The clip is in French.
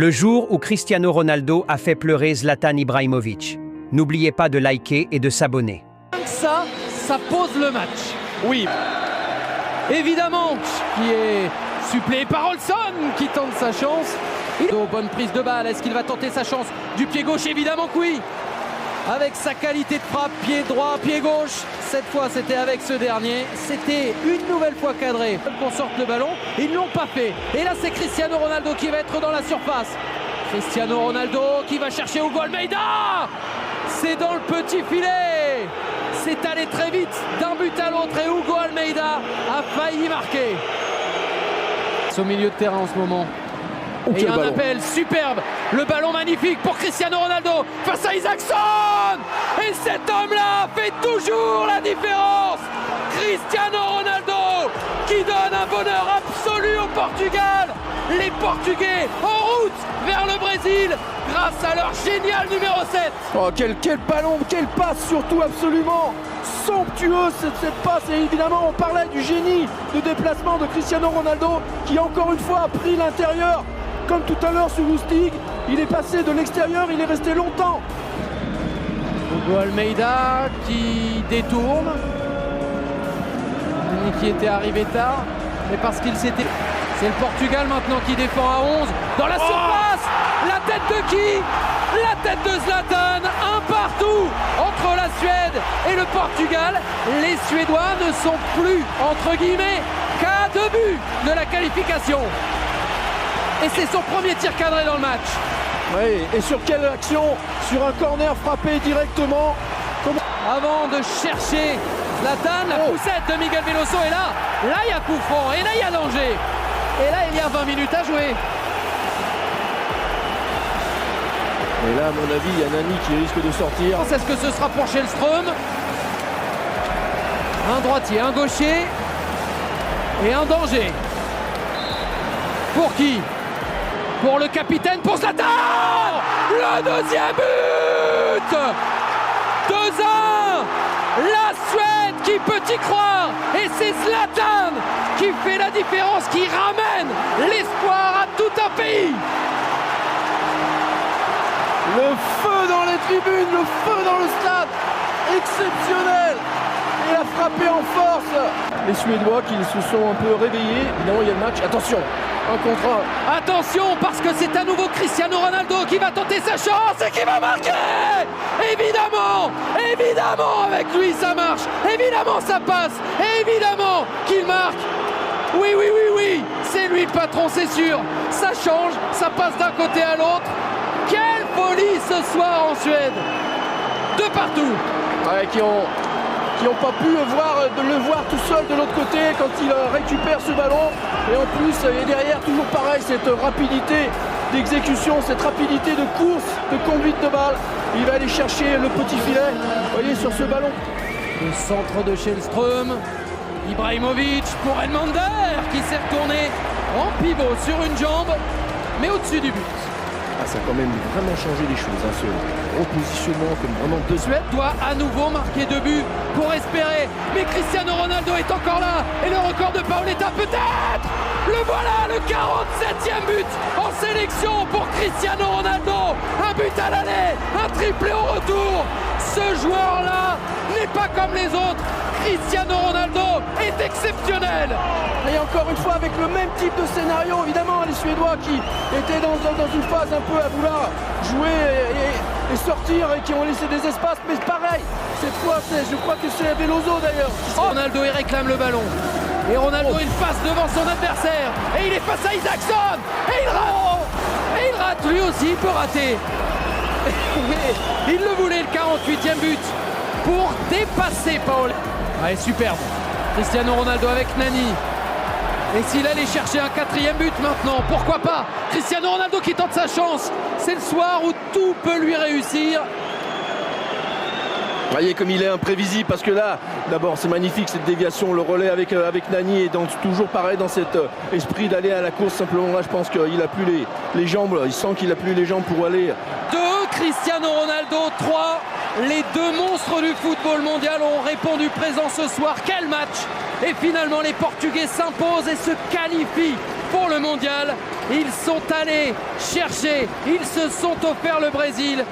Le jour où Cristiano Ronaldo a fait pleurer Zlatan Ibrahimovic. N'oubliez pas de liker et de s'abonner. Ça pose le match. Oui. Évidemment, qui est suppléé par Olson, qui tente sa chance. Bonne prise de balle, est-ce qu'il va tenter sa chance du pied gauche? Évidemment que oui. Avec sa qualité de frappe, pied droit, pied gauche. Cette fois, c'était avec ce dernier. C'était une nouvelle fois cadré qu'on sorte le ballon. Ils ne l'ont pas fait. Et là, c'est Cristiano Ronaldo qui va être dans la surface. Cristiano Ronaldo qui va chercher Hugo Almeida. C'est dans le petit filet. C'est allé très vite d'un but à l'autre et Hugo Almeida a failli marquer. C'est au milieu de terrain en ce moment. Et il y a un appel superbe. Le ballon magnifique pour Cristiano Ronaldo face à Isaacson. Et cet homme-là fait toujours la différence. Cristiano Ronaldo qui donne un bonheur absolu au Portugal. Les Portugais en route vers le Brésil grâce à leur génial numéro 7. Oh, quel ballon, quelle passe surtout absolument somptueuse cette passe. Et évidemment on parlait du génie de déplacement de Cristiano Ronaldo qui encore une fois a pris l'intérieur. Comme tout à l'heure sur Lustig, il est passé de l'extérieur, il est resté longtemps. Hugo Almeida qui détourne. Qui était arrivé tard, mais parce qu'il s'était... C'est le Portugal maintenant qui défend à 11. Dans la surface, la tête de qui? La tête de Zlatan, un partout entre la Suède et le Portugal. Les Suédois ne sont plus, entre guillemets, qu'à 2 buts de la qualification. Et c'est son premier tir cadré dans le match. Oui, et sur quelle action? Sur un corner frappé directement. Avant de chercher Zlatan, la poussette de Miguel Veloso. Et là il y a coup franc, et là il y a danger. Et là il y a 20 minutes à jouer. Et là à mon avis il y a Nani qui risque de sortir. Est-ce que ce sera pour Källström? Un droitier, un gaucher et un danger. Pour qui? Pour le capitaine, pour Zlatan! Le deuxième but! 2-1! La Suède qui peut y croire! Et c'est Zlatan qui fait la différence, qui ramène l'espoir à tout un pays! Le feu dans les tribunes, le feu dans le stade! Exceptionnel! Il a frappé en force! Les Suédois qui se sont un peu réveillés. Évidemment, il y a le match. Attention! Un contre un. Attention, parce que c'est à nouveau Cristiano Ronaldo qui va tenter sa chance et qui va marquer. Évidemment, évidemment, avec lui ça marche. Évidemment ça passe. Évidemment qu'il marque. Oui, oui, oui, oui. C'est lui le patron, c'est sûr. Ça change, ça passe d'un côté à l'autre. Quelle folie ce soir en Suède. De partout. Ouais, qui n'ont pas pu le voir tout seul de l'autre côté quand il récupère ce ballon. Et en plus, et derrière, toujours pareil, cette rapidité d'exécution, cette rapidité de course, de conduite de balle. Il va aller chercher le petit filet, vous voyez, sur ce ballon. Le centre de Källström. Ibrahimovic pour Elmander qui s'est retourné en pivot sur une jambe, mais au-dessus du but. Ah, ça a quand même vraiment changé les choses, hein, ce repositionnement comme vraiment deux. Suède doit à nouveau marquer 2 buts pour espérer. Mais Cristiano Ronaldo est encore là. Et le record de Paoletta peut-être. Le voilà, le 47e but en sélection pour Cristiano Ronaldo. Un but à l'aller, un triplé au retour. Ce joueur-là n'est pas comme les autres. Cristiano Ronaldo est exceptionnel. Et encore une fois avec le même type de scénario, évidemment les Suédois qui étaient dans une phase un peu à vouloir jouer et sortir et qui ont laissé des espaces, mais pareil, cette fois je crois que c'est Veloso d'ailleurs. Ronaldo il réclame le ballon. Et Ronaldo il passe devant son adversaire. Et il est face à Isaacson. Et il rate lui aussi, il peut rater. Il le voulait, le 48e but pour dépasser Paul. Ouais, superbe. Cristiano Ronaldo avec Nani. Et s'il allait chercher un 4e but maintenant, pourquoi pas? Cristiano Ronaldo qui tente sa chance. C'est le soir où tout peut lui réussir. Vous voyez comme il est imprévisible, parce que là, d'abord c'est magnifique cette déviation, le relais avec Nani, et donc toujours pareil dans cet esprit d'aller à la course. Simplement là je pense qu'il a plus les jambes, il sent qu'il a plus les jambes pour aller. 2, Cristiano Ronaldo, 3. Les 2 monstres du football mondial ont répondu présent ce soir. Quel match! Et finalement les Portugais s'imposent et se qualifient pour le mondial. Ils sont allés chercher, ils se sont offerts le Brésil.